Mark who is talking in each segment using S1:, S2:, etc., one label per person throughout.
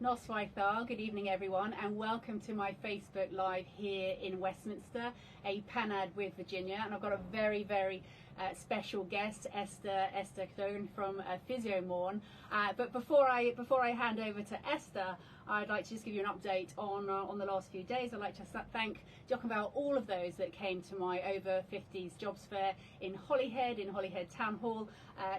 S1: Nos Weithredwyr, good evening everyone, and welcome to my Facebook Live here in Westminster, a Panad with Virginia, and I've got a very special guest, Esther Cadogan from Physio. But before I hand over to Esther, I'd like to just give you an update on the last few days. I'd like to thank about all of those that came to my over 50s jobs fair in Holyhead Town Hall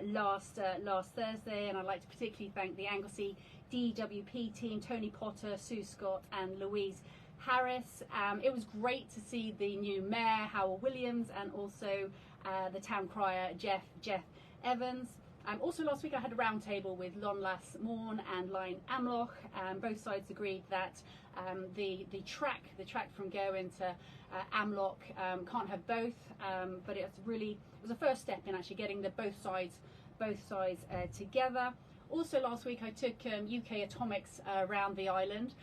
S1: last Thursday, and I'd like to particularly thank the Anglesey DWP team, Tony Potter, Sue Scott and Louise Harris. It was great to see the new mayor, Howell Williams, and also the town crier, Jeff Evans. Also last week I had a round table with Lonlas Morn and Line Amloch. Both sides agreed that the track from Gowan to Amloch can't have both, but it was a first step in actually getting both sides together. Also last week I took UK Atomics around the island.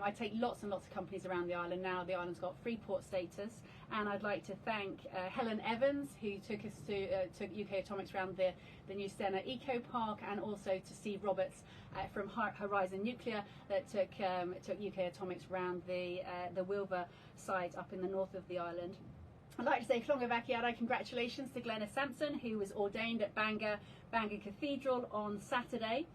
S1: I take lots and lots of companies around the island now. The island's got Freeport status, and I'd like to thank Helen Evans, who took us to UK Atomics around the new Stena Eco Park, and also to Steve Roberts from Horizon Nuclear that took UK Atomics around the Wilver site up in the north of the island. I'd like to say congratulations to Glenna Sampson, who was ordained at Bangor Cathedral on Saturday.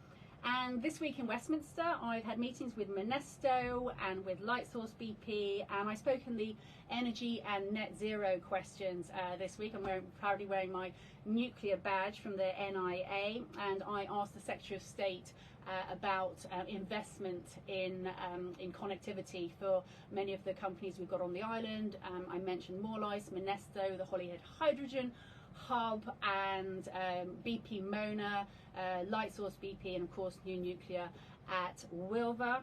S1: And this week in Westminster, I've had meetings with Monesto and with Lightsource BP, and I spoke in the energy and net zero questions this week. I'm proudly wearing my nuclear badge from the NIA, and I asked the Secretary of State about investment in connectivity for many of the companies we've got on the island. I mentioned Morlice, Monesto, the Holyhead Hydrogen Hub, and BP Mona, Lightsource BP, and of course New Nuclear at Wilver.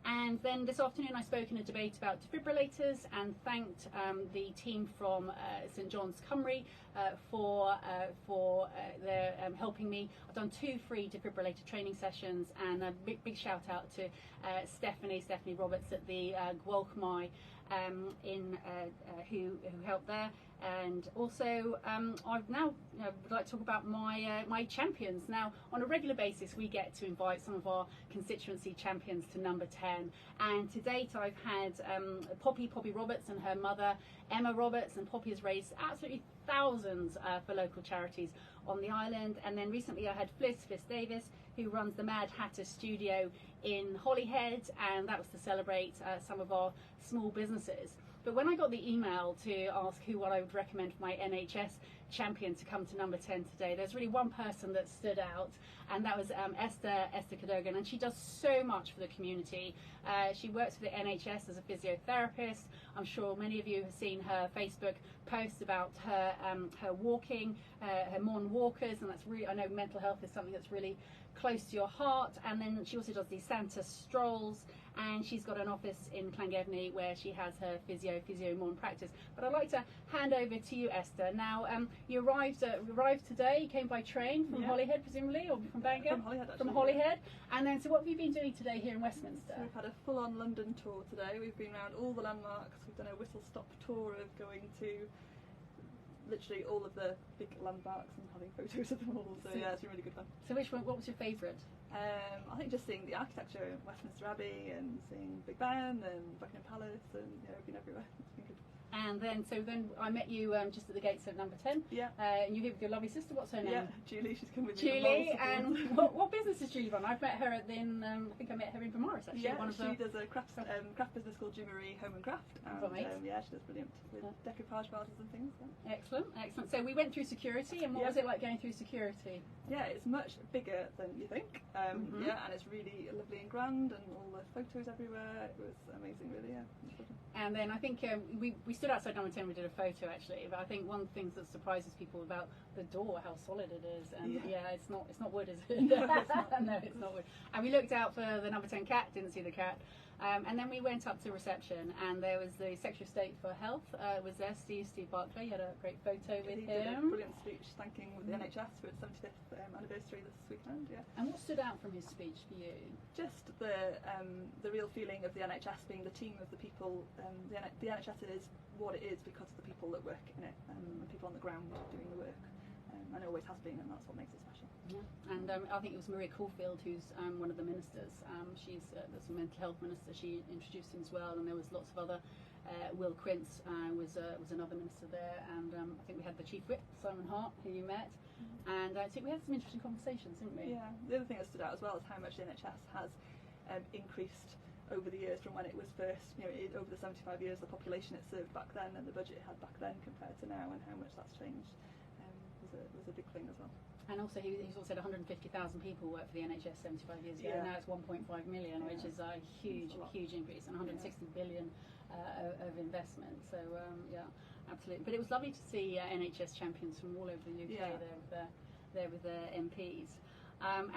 S1: And then this afternoon I spoke in a debate about defibrillators and thanked the team from St John's Cymru for their helping me. I've done 2 free defibrillator training sessions, and a big shout out to Stephanie Roberts at the gwmni who helped there. And also I've now would like to talk about my champions. Now on a regular basis we get to invite some of our constituency champions to number 10, and to date I've had Poppy Roberts and her mother Emma Roberts, and Poppy has raised absolutely thousands for local charities on the island. And then recently I had Fliss Davis, who runs the Mad Hatter Studio in Holyhead, and that was to celebrate some of our small businesses. But when I got the email to ask what I would recommend for my NHS champion to come to number 10 today, there's really one person that stood out, and that was Esther Cadogan, and she does so much for the community. She works for the NHS as a physiotherapist. I'm sure many of you have seen her Facebook posts about her walking, her morn walkers, and that's really, I know mental health is something that's really close to your heart. And then she also does these Santa strolls, and she's got an office in Llangefni where she has her physio morn practice. But I'd like to hand over to you, Esther. Now you arrived today. You came by train from Holyhead, presumably, or from Bangor?
S2: From Holyhead, actually.
S1: From Holyhead. And then, so what have you been doing today here in Westminster?
S2: So we've had a full-on London tour today. We've been around all the landmarks. We've done a whistle-stop tour of going to literally all of the big landmarks and having photos of them all. So yeah, it's been really good fun.
S1: So what was your favourite?
S2: I think just seeing the architecture in Westminster Abbey and seeing Big Ben and Buckingham Palace, and we've been everywhere. It's been good. And
S1: then I met you just at the gates of number 10.
S2: Yeah.
S1: And you're here with your lovely sister. What's her name?
S2: Yeah, Julie. She's come with me.
S1: Julie. And what business does Julie run? I've met her I think I met her in Beaumaris actually.
S2: Yeah, she does a craft business called Jumery Home and Craft. And, yeah, she does brilliant with decoupage parties and things. Yeah.
S1: Excellent. So we went through security, and what was it like going through security?
S2: Yeah, it's much bigger than you think. Yeah, and it's really lovely and grand, and all the photos everywhere. It was amazing, really. Yeah.
S1: And then I think we stood outside number 10. We did a photo actually, but I think one of the things that surprises people about the door, how solid it is, and it's not wood, is it?
S2: No, it's not.
S1: No, it's not wood. And we looked out for the number 10 cat, didn't see the cat. And then we went up to reception, and there was the Secretary of State for Health was there, Steve Barclay. You had a great photo with him.
S2: He did a brilliant speech thanking the NHS for its 75th anniversary this weekend. Yeah.
S1: And what stood out from his speech for you?
S2: Just the real feeling of the NHS being the team of the people. The NHS is what it is because of the people that work in it, and people on the ground doing the work. and it always has been, and that's what makes it special.
S1: Yeah, and I think it was Maria Caulfield who's one of the ministers. She's the mental health minister. She introduced him as well, and there was lots of other. Will Quince was another minister there, and I think we had the Chief Whip, Simon Hart, who you met, and I think we had some interesting conversations, didn't we?
S2: Yeah, the other thing that stood out as well is how much the NHS has increased over the years from when it was first, over the 75 years, the population it served back then and the budget it had back then compared to now, and how much that's changed was a big thing as well.
S1: And also he's also said 150,000 people work for the NHS 75 years ago, and now it's 1.5 million, which is a huge increase, and 160 billion of investment. So yeah, absolutely. But it was lovely to see NHS champions from all over the UK there with their MPs.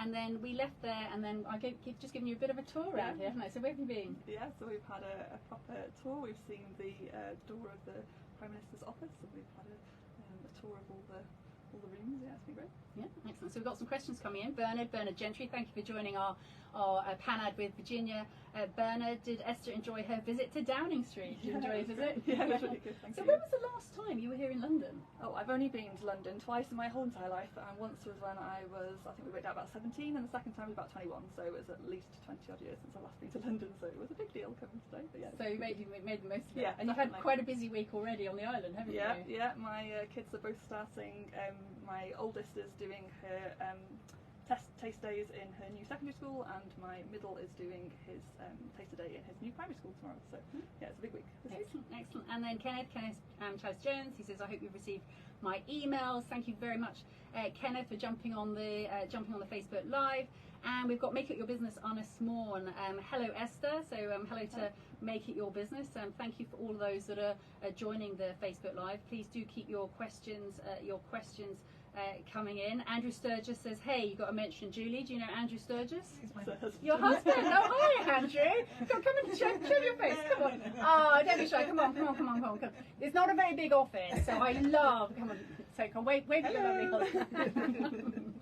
S1: And then we left there, and then I just given you a bit of a tour around here, haven't I? So where have you been?
S2: Yeah, so we've had a proper tour. We've seen the door of the Prime Minister's office, and we've had a tour of all the rooms. Yeah, it's been great.
S1: Yeah, excellent. So we've got some questions coming in. Bernard Gentry, thank you for joining our Panad with Virginia. Bernard, did Esther enjoy her visit to Downing Street? Did you enjoy your visit?
S2: Yeah, it was really good, thank you.
S1: So when was the last time you were here in London?
S2: Oh, I've only been to London twice in my whole entire life, and once was when I think we worked out about 17, and the second time was about 21, so it was at least 20 odd years since I last been to London, so it was a big deal coming today. But yeah,
S1: so you made the most of it.
S2: Yeah,
S1: and you've had quite a busy week already on the island, haven't you?
S2: Yeah, my kids are both starting. My oldest is doing her taste days in her new secondary school, and my middle is doing his taster day in his new primary school tomorrow. So yeah, it's a big week.
S1: Excellent. And then Kenneth Chaz Jones, he says, I hope you've received my emails. Thank you very much, Kenneth, for jumping on the Facebook Live. And we've got Make It Your Business Anna Smorn. Hello, Esther. So hello to Make It Your Business. Thank you for all of those that are joining the Facebook Live. Please do keep your questions coming in. Andrew Sturgis says, hey, you've got to mention Julie. Do you know Andrew Sturgis?
S2: He's my husband.
S1: Your husband? Oh, hi, Andrew. Come and show your face. Come on. Oh, don't be shy. Come on. It's not a very big office, so I love... Come on. So come wave at your lovely husband.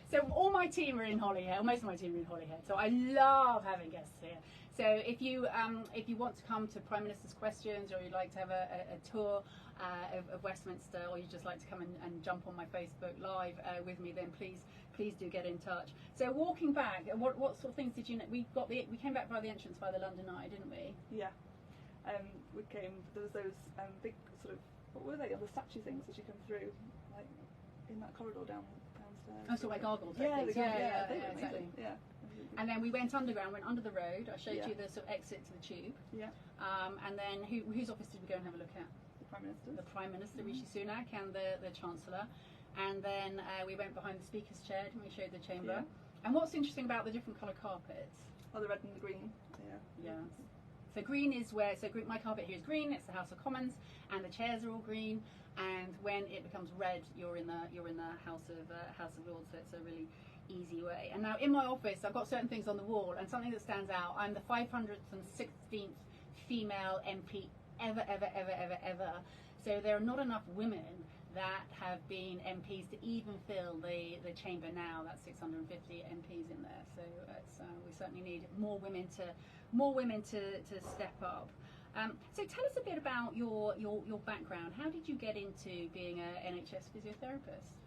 S1: So all my team are in Holyhead, most of my team are in Holyhead, so I love having guests here. So if you want to come to Prime Minister's Questions, or you'd like to have a tour of Westminster, or you'd just like to come and jump on my Facebook Live with me, then please do get in touch. So walking back, what sort of things did you know? We came back by the entrance by the London Eye, didn't we?
S2: Yeah. There was those big sort of, what were they, the statue things as you come through, like in that corridor downstairs.
S1: Oh, so like gargoyle
S2: things.
S1: Yeah,
S2: exactly. Yeah.
S1: And then we went underground, went under the road. I showed you the sort of exit to the tube.
S2: Yeah.
S1: And then whose office did we go and have a look at?
S2: The Prime Minister's.
S1: The Prime Minister, Rishi Sunak, and the Chancellor. And then we went behind the Speaker's chair and we showed the chamber. Yeah. And what's interesting about the different colour carpets?
S2: Oh, the red and the green.
S1: Yeah. So green is where, my carpet here is green, it's the House of Commons, and the chairs are all green, and when it becomes red, you're in the House of Lords, so it's a really easy way. And now in my office, I've got certain things on the wall, and something that stands out, I'm the 516th female MP ever. So there are not enough women that have been MPs to even fill the chamber now. That's 650 MPs in there. So we certainly need more women to step up. So tell us a bit about your background. How did you get into being an NHS physiotherapist?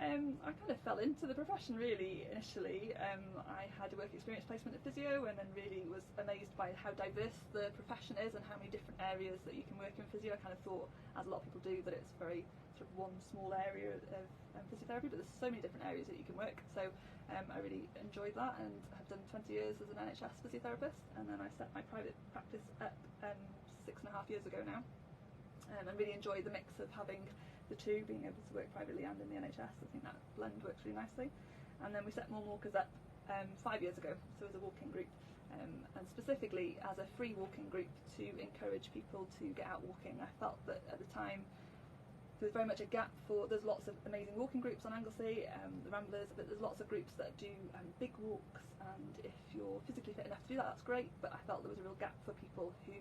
S2: I kind of fell into the profession really initially. I had a work experience placement at Physio, and then really was amazed by how diverse the profession is and how many different areas that you can work in physio. I kind of thought, as a lot of people do, that it's very sort of one small area of physiotherapy, but there's so many different areas that you can work. So I really enjoyed that, and have done 20 years as an NHS physiotherapist, and then I set my private practice up 6.5 years ago now, and really enjoyed the mix of having the two, being able to work privately and in the NHS. I think that blend works really nicely. And then we set More Walkers up 5 years ago, so as a walking group, and specifically as a free walking group to encourage people to get out walking. I felt that at the time there's very much a gap there's lots of amazing walking groups on Anglesey, the Ramblers, but there's lots of groups that do big walks, and if you're physically fit enough to do that, that's great, but I felt there was a real gap for people who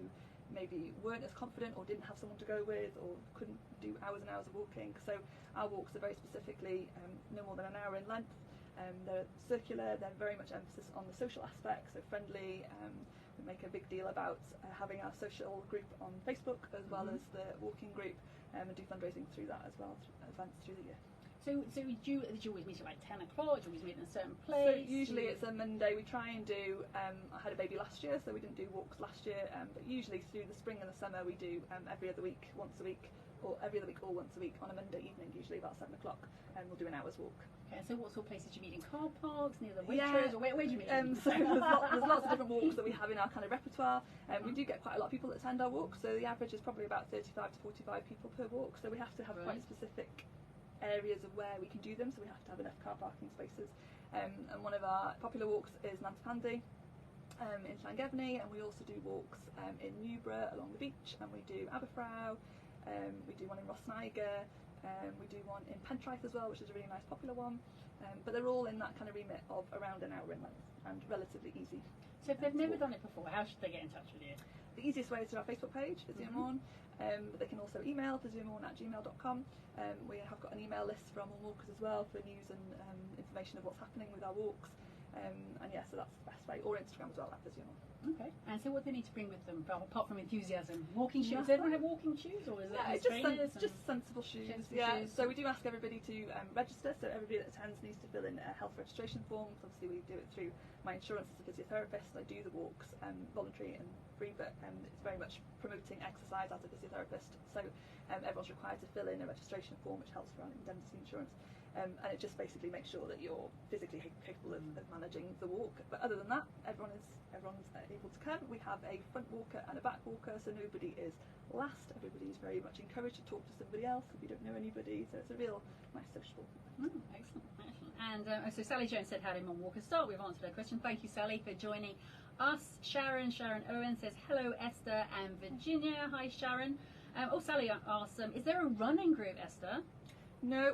S2: maybe weren't as confident or didn't have someone to go with or couldn't do hours and hours of walking. So our walks are very specifically no more than an hour in length. They're circular, they're very much emphasis on the social aspect, so friendly. We make a big deal about having our social group on Facebook as well as the walking group, and do fundraising through that as well, events through the year.
S1: So did you always meet at like 10 o'clock? Did you always meet in a certain place?
S2: So usually it's a Monday. We try and do, I had a baby last year, so we didn't do walks last year, but usually through the spring and the summer we do every other week, once a week, or every other week or once a week on a Monday evening, usually about 7 o'clock, and we'll do an hour's walk.
S1: Okay, so what sort of places do you meet? In car parks, near the Waitrose, or where do you meet?
S2: So there's lots of different walks that we have in our kind of repertoire. We do get quite a lot of people that attend our walks, so the average is probably about 35 to 45 people per walk, so we have to have quite specific areas of where we can do them, so we have to have enough car parking spaces. And one of our popular walks is Nantapandi in Llangefni, and we also do walks in Newborough along the beach, and we do Aberfraw, we do one in Rosniger, we do one in Pentraeth as well, which is a really nice popular one, but they're all in that kind of remit of around an hour in length and relatively easy.
S1: So if they've never done it before, how should they get in touch with you?
S2: The easiest way is through our Facebook page, physiotherapist, but they can also email physiotherapist@gmail.com. We have got an email list from all walkers as well for news and information of what's happening with our walks, and yeah, so that's the best way, or Instagram as well, at physiotherapist.
S1: Okay, and so what do they need to bring with them, apart from enthusiasm? Walking shoes? Does everyone have walking shoes, or is it
S2: just sensible shoes? So we do ask everybody to register, so everybody that attends needs to fill in a health registration form. Obviously we do it through my insurance as a physiotherapist. I do the walks voluntary and free, but it's very much promoting exercise as a physiotherapist, so everyone's required to fill in a registration form, which helps for our indemnity insurance. And it just basically makes sure that you're physically capable of managing the walk. But other than that, everyone's able to come. We have a front walker and a back walker, so nobody is last. Everybody's very much encouraged to talk to somebody else if you don't know anybody. So it's a real nice sociable.
S1: Excellent. And so Sally Jones said, how did Mum Walker start? We've answered her question. Thank you, Sally, for joining us. Sharon Owen says, hello, Esther and Virginia. Hi, Sharon. Sally asks, is there a running group, Esther?
S2: No.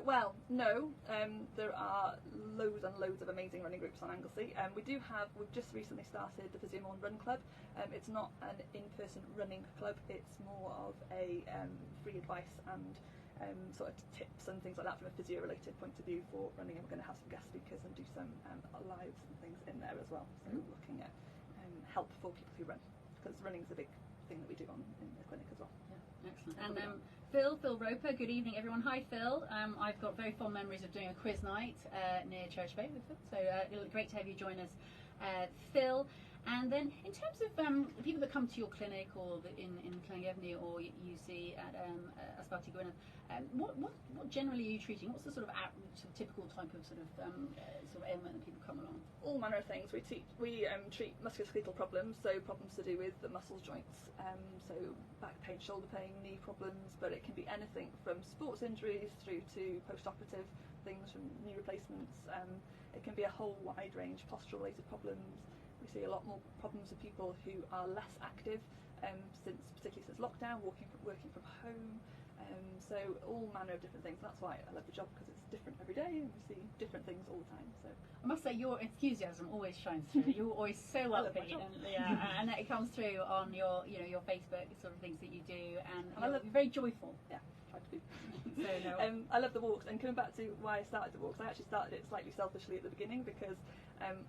S2: There are loads and loads of amazing running groups on Anglesey. We've just recently started the Physio Run Club. It's not an in-person running club, it's more of a free advice and sort of tips and things like that from a physio-related point of view for running, and we're going to have some guest speakers and do some lives and things in there as well. So looking at help for people who run, because running is a big thing that we do in the clinic as well.
S1: Yeah, excellent. And Phil Roper, good evening everyone. Hi Phil, I've got very fond memories of doing a quiz night near Church Bay with Phil, so great to have you join us, Phil. And then in terms of the people that come to your clinic, or in Llangefni, or you see at Ysbyty Gwynedd, what generally are you treating? What's the sort of typical type of sort of ailment that people come along?
S2: All manner of things. We treat musculoskeletal problems, so problems to do with the muscles, joints, so back pain, shoulder pain, knee problems, but it can be anything from sports injuries through to post-operative things, from knee replacements. It can be a whole wide range, postural related problems. We see a lot more problems with people who are less active, particularly since lockdown, working from home. So all manner of different things. That's why I love the job, because it's different every day and we see different things all the time. So
S1: I must say your enthusiasm always shines through. You're always so upbeat, and it comes through on your Facebook sort of things that you do, and you're very joyful.
S2: Yeah, try to be.
S1: So,
S2: I love the walks, and coming back to why I started the walks, I actually started it slightly selfishly at the beginning, because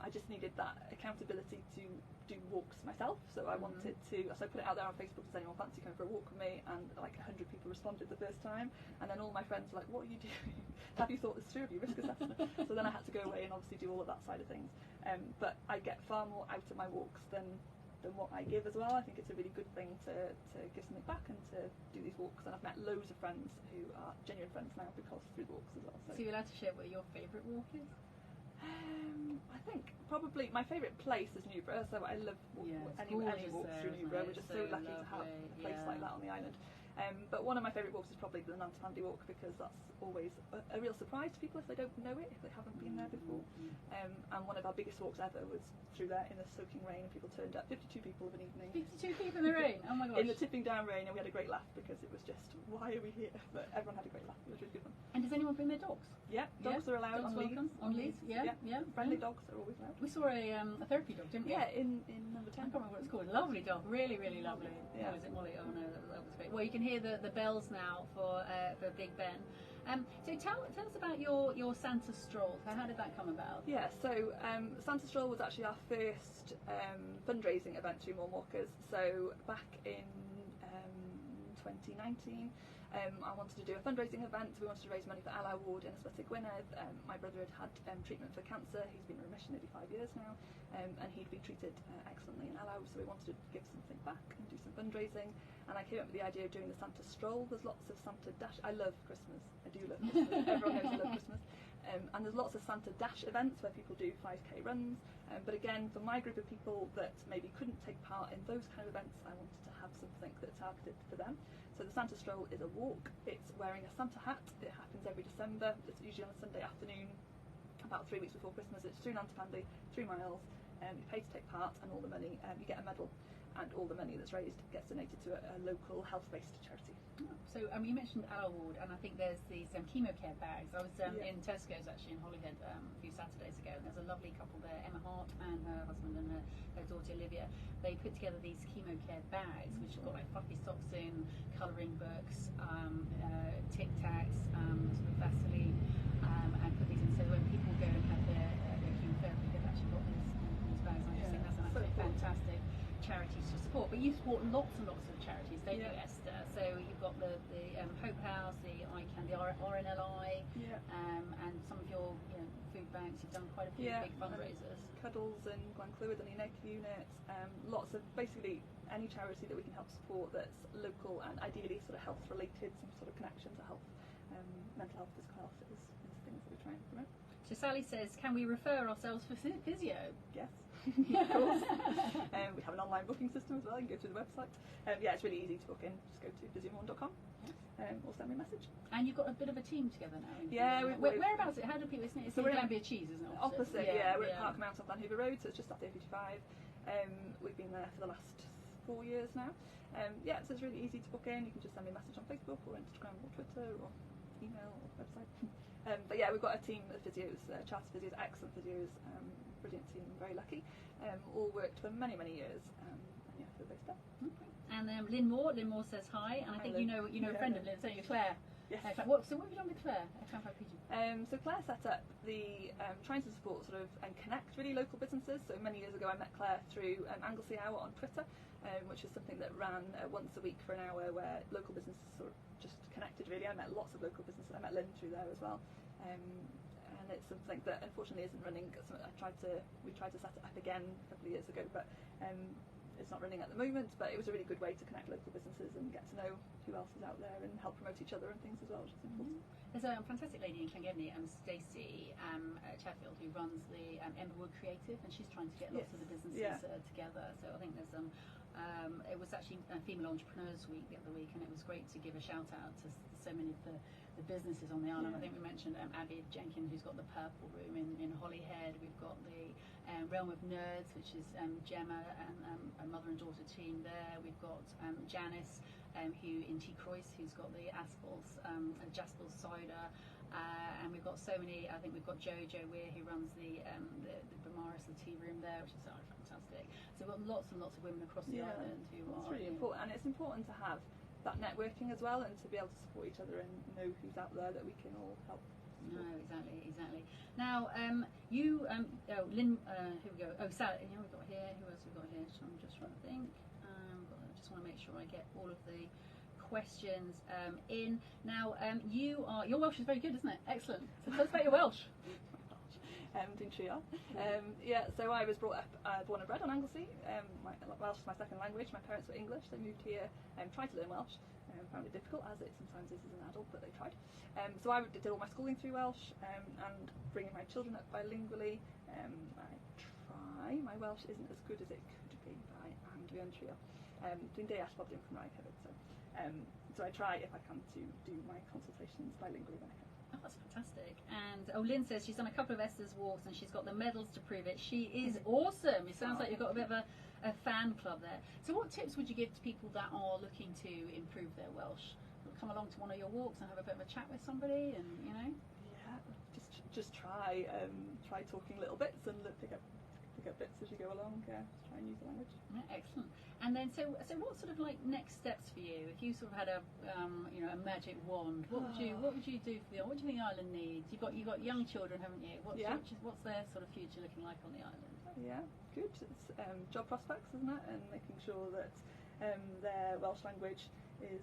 S2: I just needed that accountability to do walks myself. So I wanted to, so I put it out there on Facebook, does anyone fancy coming for a walk with me? And like 100 people responded the first time, and then all my friends were like, what are you doing? Have you thought this through? Have you risk assessment? So then I had to go away and obviously do all of that side of things. But I get far more out of my walks than what I give as well. I think it's a really good thing to give something back and to do these walks, and I've met loads of friends who are genuine friends now because through the walks as well. So
S1: you're allowed to share what your favourite walk is?
S2: I think probably my favourite place is Newborough, so I love any walks through Newborough. We're just so lucky to have a place like that on the island. But one of my favourite walks is probably the Nantapandi walk, because that's always a real surprise to people if they don't know it, if they haven't been there before. And one of our biggest walks ever was through there in the soaking rain, and people turned up, 52 people of an evening.
S1: 52 people in the rain? Oh my gosh.
S2: In the tipping down rain, and we had a great laugh, because it was just, why are we here? But everyone had a great laugh. It was really good fun.
S1: And does anyone bring their dogs?
S2: Yeah, dogs are allowed on leads.
S1: On leads, yeah.
S2: Friendly dogs are always allowed.
S1: We saw a therapy dog, didn't we?
S2: Yeah, in number 10.
S1: I can't remember what it's called. Lovely dog, really, really lovely.
S2: Yeah.
S1: Was it Molly? Oh no, that was great. Well, you can hear the bells now for Big Ben. So tell us about your Santa stroll. How did that come about?
S2: Yeah, so Santa stroll was actually our first fundraising event through More Walkers. So back in 2019, I wanted to do a fundraising event. We wanted to raise money for Allow Ward in Ysbyty Gwynedd. My brother had treatment for cancer. He's been in remission nearly 5 years now, and he'd been treated excellently in Allow, so we wanted to give something back and do some fundraising. And I came up with the idea of doing the Santa stroll. There's lots of Santa dash. I love Christmas. I do love Christmas. Everyone knows I love Christmas. And there's lots of Santa dash events where people do 5k runs. But again, for my group of people that maybe couldn't take part in those kind of events, I wanted to have something that's targeted for them. So the Santa stroll is a walk. It's wearing a Santa hat. It happens every December. It's usually on a Sunday afternoon, about 3 weeks before Christmas. It's through Nantapandy, 3 miles. You pay to take part, and all the money, you get a medal, and all the money that's raised gets donated to a local health-based charity.
S1: So you mentioned Allow Ward, and I think there's these chemo care bags. I was in Tesco's actually in Holyhead a few Saturdays ago, and there's a lovely couple there, Emma Hart and her husband and her daughter Olivia. They put together these chemo care bags, which have got like fluffy socks in, colouring books, Tic Tacs, sort of Vaseline, and put these in. So when people go and have their chemotherapy, they've actually got these bags. I just think that's an absolutely fantastic charity to support. But you support lots and lots of charities, don't you, Esther? So you've got the Hope House, the ICANN, the RNLI, and some of your food banks. You've done quite a few big fundraisers.
S2: Cuddles and Glenclwyd and Unig unit. Lots of basically any charity that we can help support that's local and ideally sort of health related, some sort of connection to health, mental health, physical health is things that we try and promote.
S1: So Sally says, can we refer ourselves for physio?
S2: Yes. Of course. We have an online booking system as well. You can go through the website. It's really easy to book in. Just go to physiotherapist.com or send me a message.
S1: And you've got a bit of a team together now. Whereabouts? How do people? It's in Glanbia Cheese, isn't it?
S2: Opposite. We're at Park Mount on Glanhoover Road, so it's just off the A55. We've been there for the last 4 years now. So it's really easy to book in. You can just send me a message on Facebook or Instagram or Twitter or email or website. We've got a team of physios, chartered physios, excellent physios, brilliant team, very lucky. All worked for many, many years. They're based there.
S1: Okay. And Lynn Moore says hi, and I think you know a friend of Lynn's, don't you, Claire?
S2: Yes.
S1: What have you done with Claire?
S2: So Claire set up the trying to support and connect really local businesses. So many years ago I met Claire through Anglesey Hour on Twitter, which is something that ran once a week for an hour where local businesses sort of just connected really. I met lots of local businesses. I met Lynn through there as well. And it's something that unfortunately isn't running. We tried to set it up again a couple of years ago, but it's not running at the moment. But it was a really good way to connect local businesses and get to know who else is out there and help promote each other and things as well, which is important.
S1: There's a fantastic lady in Llangefni, Stacey Chatfield, who runs the Emberwood Creative, and she's trying to get lots of the businesses together. So I think there's it was actually Female Entrepreneurs Week the other week, and it was great to give a shout out to so many of the businesses on the island. I think we mentioned Abby Jenkins, who's got the Purple Room in Holyhead. We've got the Realm of Nerds, which is Gemma and a mother and daughter team there. We've got Janice, who in T. Croyce, who's got the Jaspel's cider. And we've got so many. I think we've got Jojo Weir, who runs the Bamaris, the tea room there, which is fantastic. So we've got lots and lots of women across the island who are.
S2: It's really important, and it's important to have that networking as well, and to be able to support each other and know who's out there that we can all help.
S1: No, exactly. Now, Lynn, here we go. Oh, Sally, we've got here. Who else have we got here? So I'm just trying to think. I just want to make sure I get all of the questions in. Now, your Welsh is very good, isn't it? Excellent. So tell us about your Welsh.
S2: Doing trial. So I was brought up, born and bred on Anglesey. Welsh is my second language. My parents were English. They moved here and tried to learn Welsh. Found it difficult, as it sometimes is as an adult, but they tried. So I did all my schooling through Welsh, and bringing my children up bilingually. My Welsh isn't as good as it could be, but I am doing trial. Dwi'n deall bob dim Cymraeg hefyd, so I try, if I can, to do my consultations bilingually when I can.
S1: Oh, that's fantastic. And Lynn says she's done a couple of Esther's walks and she's got the medals to prove it. She is awesome. It sounds like you've got a bit of a fan club there. So what tips would you give to people that are looking to improve their Welsh? Come along to one of your walks and have a bit of a chat with somebody, and
S2: just try talking little bits and pick up bits as you go along. Try and use the language.
S1: Yeah, excellent. And then so what sort of like next steps for you? If you sort of had a magic wand, what would you do for what do you think the island needs? You've got young children, haven't you? What's their sort of future looking like on the island?
S2: Yeah, good. It's job prospects, isn't it? And making sure that their Welsh language is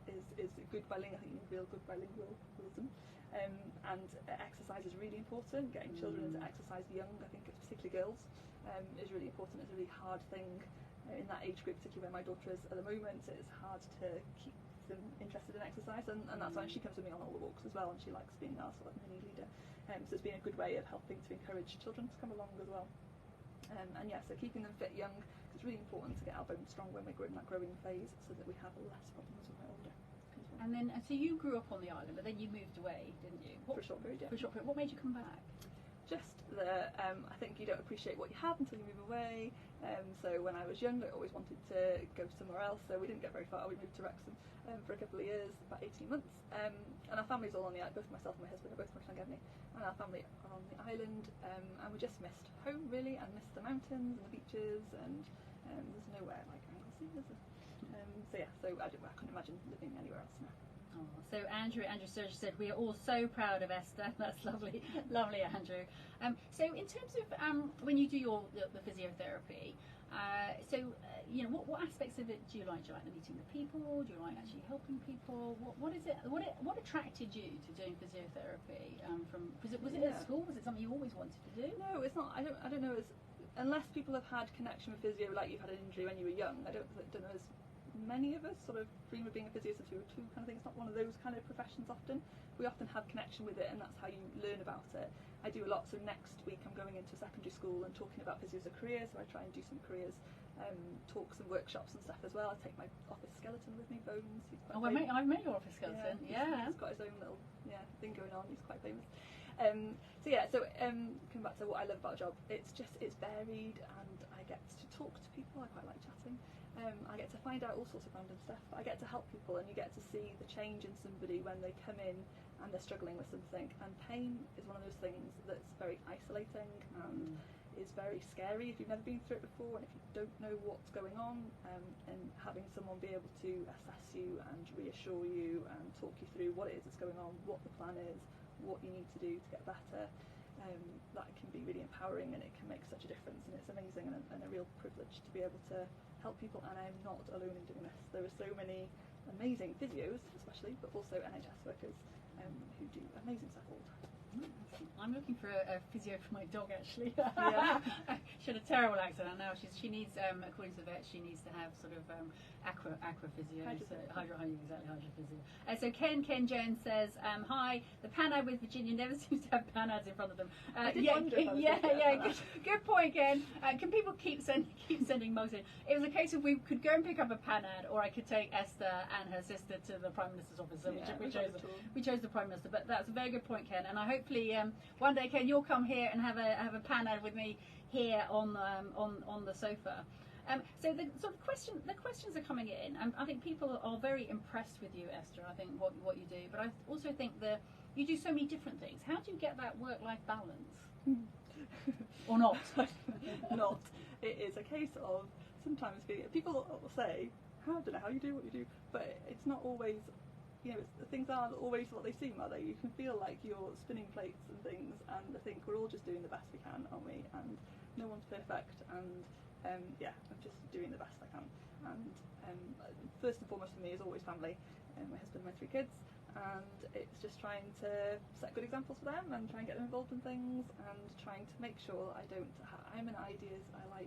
S2: is good bilingual. I think you need real good bilingualism. And exercise is really important. Getting children into exercise young, I think particularly girls, is really important. It's a really hard thing in that age group, particularly where my daughter is at the moment. It's hard to keep them interested in exercise, and that's why she comes with me on all the walks as well, and she likes being our sort of mini leader. So it's been a good way of helping to encourage children to come along as well. And yeah, so keeping them fit young, it's really important to get our bones strong when we're in that growing phase, so that we have less problems when we're older.
S1: And then, so you grew up on the island, but then you moved away, didn't you?
S2: For a short period, yeah.
S1: For a short period. What made you come back?
S2: Just I think you don't appreciate what you have until you move away. So when I was young, I always wanted to go somewhere else, so we didn't get very far. We moved to Wrexham for a couple of years, about 18 months. And our family's all on the island, both myself and my husband are both from Llangefni, and our family are on the island, and we just missed home really, and missed the mountains and the beaches, and there's nowhere like Anglesey, is there? So yeah, so I couldn't imagine living anywhere else now.
S1: Oh, so Andrew Sturge said, we are all so proud of Esther. That's lovely, lovely, Andrew. So in terms of when you do the physiotherapy, you know, what aspects of it do you like? Do you like the meeting the people? Do you like actually helping people? What is it? What attracted you to doing physiotherapy? Was it at school? Was it something you always wanted to do?
S2: No, it's not. I don't know. Unless people have had connection with physio, like you've had an injury when you were young. I don't know as many of us sort of dream of being a physio since we were 2 kind of thing. It's not one of those kind of professions often. We often have connection with it, and that's how you learn about it. I do a lot, so next week I'm going into secondary school and talking about physio as a career, so I try and do some careers talks and workshops and stuff as well. I take my office skeleton with me, Bones. He's quite famous.
S1: I've met your office skeleton, yeah.
S2: He's got his own little thing going on, he's quite famous. Coming back to what I love about the job, it's varied, and I get to talk to people. I quite like chatting. I get to find out all sorts of random stuff. I get to help people, and you get to see the change in somebody when they come in and they're struggling with something. And pain is one of those things that's very isolating and is very scary if you've never been through it before, and if you don't know what's going on, and having someone be able to assess you and reassure you and talk you through what it is that's going on, what the plan is, what you need to do to get better, that can be really empowering, and it can make such a difference, and it's amazing and a real privilege to be able to help people. And I'm not alone in doing this. There are so many amazing physios especially, but also NHS workers who do amazing stuff all the time.
S1: I'm looking for a physio for my dog, actually.
S2: Yeah.
S1: She had a terrible accident. Now she needs, according to the vet, she needs to have sort of aqua physio. Hydro physio. So Ken Jones says, hi. The Panad with Virginia never seems to have Panads in front of them. Good point, Ken. Can people keep sending mugs in? It was a case of we could go and pick up a Panad, or I could take Esther and her sister to the Prime Minister's office. So we chose the Prime Minister. But that's a very good point, Ken. And I hopefully one day, Ken, you'll come here and have a Panad with me here on the sofa. So the questions are coming in. I think people are very impressed with you, Esther. I think what you do, but I also think that you do so many different things. How do you get that work-life balance? Or not?
S2: Not. It is a case of sometimes people will say, I don't know how you do what you do, but it's not always. You know, things aren't always what they seem, are they? You can feel like you're spinning plates and things, and I think we're all just doing the best we can, aren't we? And no one's perfect, and I'm just doing the best I can. And first and foremost for me is always family, my husband and my 3 kids, and it's just trying to set good examples for them and try and get them involved in things, and trying to make sure I'm an ideas, I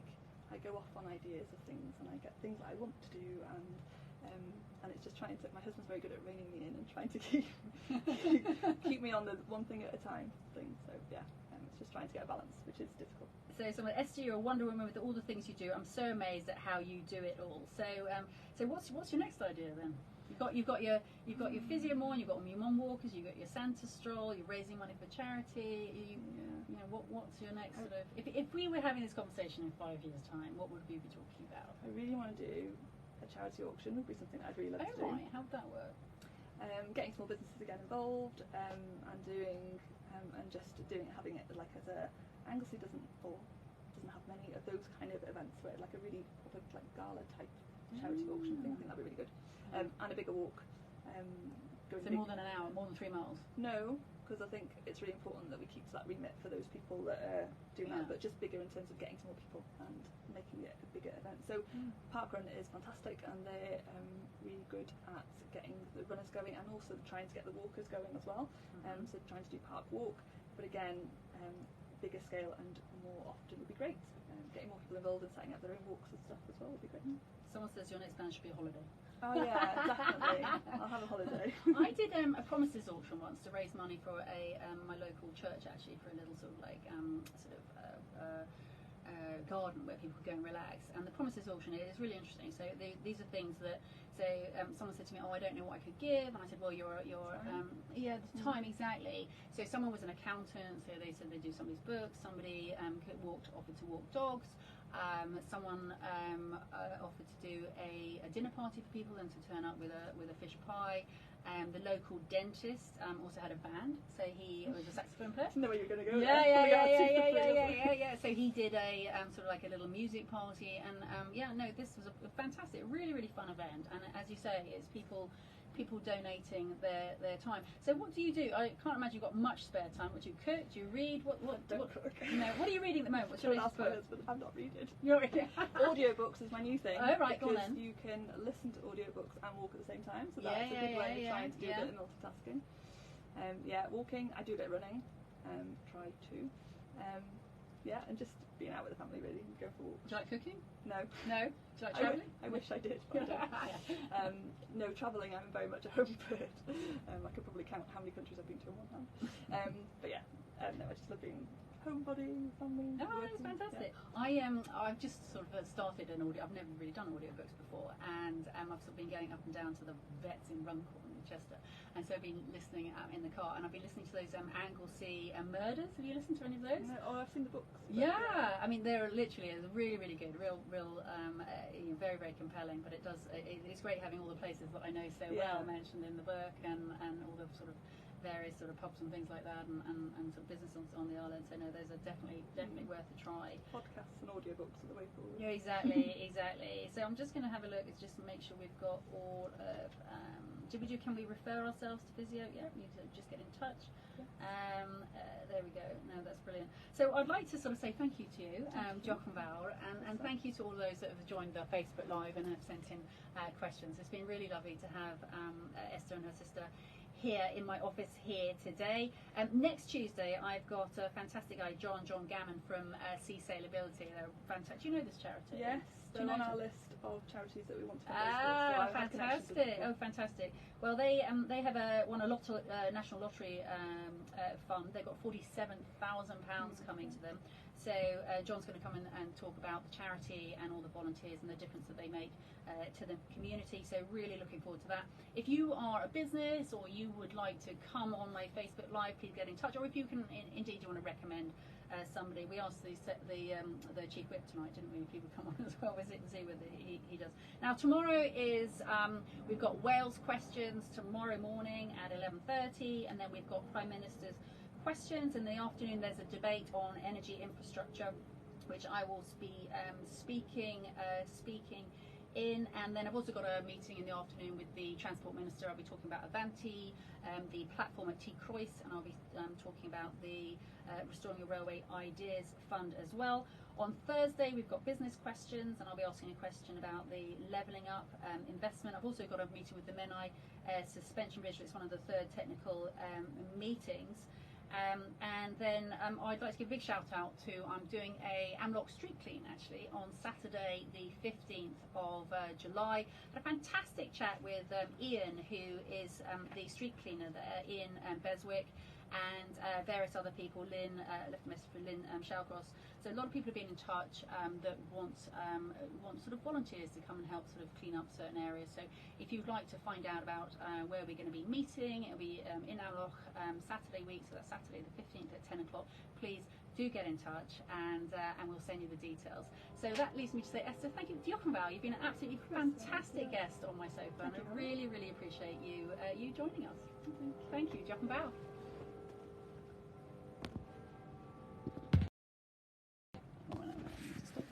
S2: go off on ideas of things, and I get things that I want to do, and it's just trying to. My husband's very good at reining me in and trying to keep me on the one thing at a time thing. So it's just trying to get a balance, which is difficult. So
S1: Esther, you're a Wonder Woman with all the things you do. I'm so amazed at how you do it all. So what's your next idea then? You've got your physio more, you've got your mum walkers, you've got your Santa stroll, you're raising money for charity. You know what's your next sort of? If we were having this conversation in 5 years' time, what would we be talking about?
S2: I really want to do a charity auction. Would be something I'd really love to do.
S1: Right, how would that work?
S2: Getting small businesses again involved, and doing and just having it like as a Anglesey doesn't have many of those kind of events where like a really public like gala type charity auction thing. I think that'd be really good. And a bigger walk.
S1: So more than an hour, more than 3 miles?
S2: No, because I think it's really important that we keep to that remit for those people that are doing that, but just bigger in terms of getting to more people and making it a bigger event. So Parkrun is fantastic, and they're really good at getting the runners going and also trying to get the walkers going as well. So trying to do park walk, but again, bigger scale and more often would be great. Getting more people involved in setting up their own walks and stuff as well would be great.
S1: Someone says your next plan should be a holiday.
S2: Oh yeah, definitely. I'll have a holiday.
S1: I did a promises auction once to raise money for a my local church, actually, for a little sort of like garden where people could go and relax. And the promises auction is really interesting. So these are things that, so someone said to me, oh, I don't know what I could give, and I said, well, your yeah, the time, exactly. So someone was an accountant, so they said they do somebody's books. Somebody offered to walk dogs. Someone offered to do a dinner party for people and to turn up with a fish pie. The local dentist also had a band, so he was a saxophone player.
S2: I know where you're going to go.
S1: Yeah. So he did a sort of like a little music party, and this was a fantastic, really fun event. And as you say, it's people donating their time. So what do you do? I can't imagine you've got much spare time. What do you cook? Do you read? What
S2: cook.
S1: No, what are you reading at the moment? What's your latest book?
S2: I'm not reading.
S1: You're reading.
S2: Audiobooks is my new thing.
S1: Oh right, go on then.
S2: You can listen to audiobooks and walk at the same time. So that's a good way of trying to do a bit of multitasking. Walking. I do a bit of running. Try to. And just being out with the family, really, go for walks.
S1: Do you like cooking?
S2: No.
S1: No? Do you like travelling?
S2: I wish I did, but I don't. No, travelling, I'm very much a home bird. I could probably count how many countries I've been to in one hand. No, I just love being homebody, family.
S1: Oh, that's fantastic. Yeah. I've just sort of started an audio. I've never really done audiobooks before, and I've sort of been going up and down to the vets in Runcorn, Chester, and so I've been listening in the car, and I've been listening to those Anglesey murders. Have you listened to any of those?
S2: No, I've seen the books.
S1: Yeah, I mean they're literally really good, real very compelling. But it's great having all the places that I know so well mentioned in the book, and all the sort of various sort of pubs and things like that, and sort of business on the island. So no, those are definitely worth a try.
S2: Podcasts and audiobooks are the way forward.
S1: Yeah, exactly. So I'm just going to have a look. It's just to make sure we've got all of. Can we refer ourselves to Physio? Yeah, you just get in touch. Yeah. There we go. No, that's brilliant. So I'd like to sort of say thank you to you, Jochen Bauer, and thank you to all those that have joined the Facebook Live and have sent in questions. It's been really lovely to have Esther and her sister here in my office here today. Next Tuesday, I've got a fantastic guy, John Gammon from Sea Sailability. They're fantastic. Do you know this charity?
S2: Yes, they're on our list of charities that we want to
S1: fantastic! Oh, fantastic! Well, they have won a national lottery fund. They've got £47,000 coming to them. So John's going to come in and talk about the charity and all the volunteers and the difference that they make to the community. So really looking forward to that. If you are a business or you would like to come on my Facebook Live, please get in touch. Or if you can, indeed, you want to recommend somebody. We asked the Chief Whip tonight, didn't we, if he would come on as well, see whether he does. Now tomorrow is, we've got Wales questions tomorrow morning at 11:30, and then we've got Prime Minister's questions. In the afternoon there's a debate on energy infrastructure, which I will be speaking in, and then I've also got a meeting in the afternoon with the Transport Minister. I'll be talking about Avanti, the platform at T. Croix, and I'll be talking about the Restoring a Railway Ideas Fund as well. On Thursday we've got business questions, and I'll be asking a question about the levelling up investment. I've also got a meeting with the Menai Suspension Bridge. It's one of the third technical meetings. And then I'd like to give a big shout out to, I'm doing a Amlock street clean actually on Saturday the 15th of July. Had a fantastic chat with Ian, who is the street cleaner there in Beswick, and various other people, Lynn, left a message for Lynn Shallcross. So a lot of people have been in touch that want sort of volunteers to come and help sort of clean up certain areas. So if you'd like to find out about where we're going to be meeting, it'll be in Amlock Saturday week, so that's Saturday the 15th at 10 o'clock. Please do get in touch, and we'll send you the details. So that leaves me to say, Esther, thank you. Jochen Bauer, you've been an absolutely fantastic guest on my sofa, and I really appreciate you joining us. Thank you, Jochen Bauer.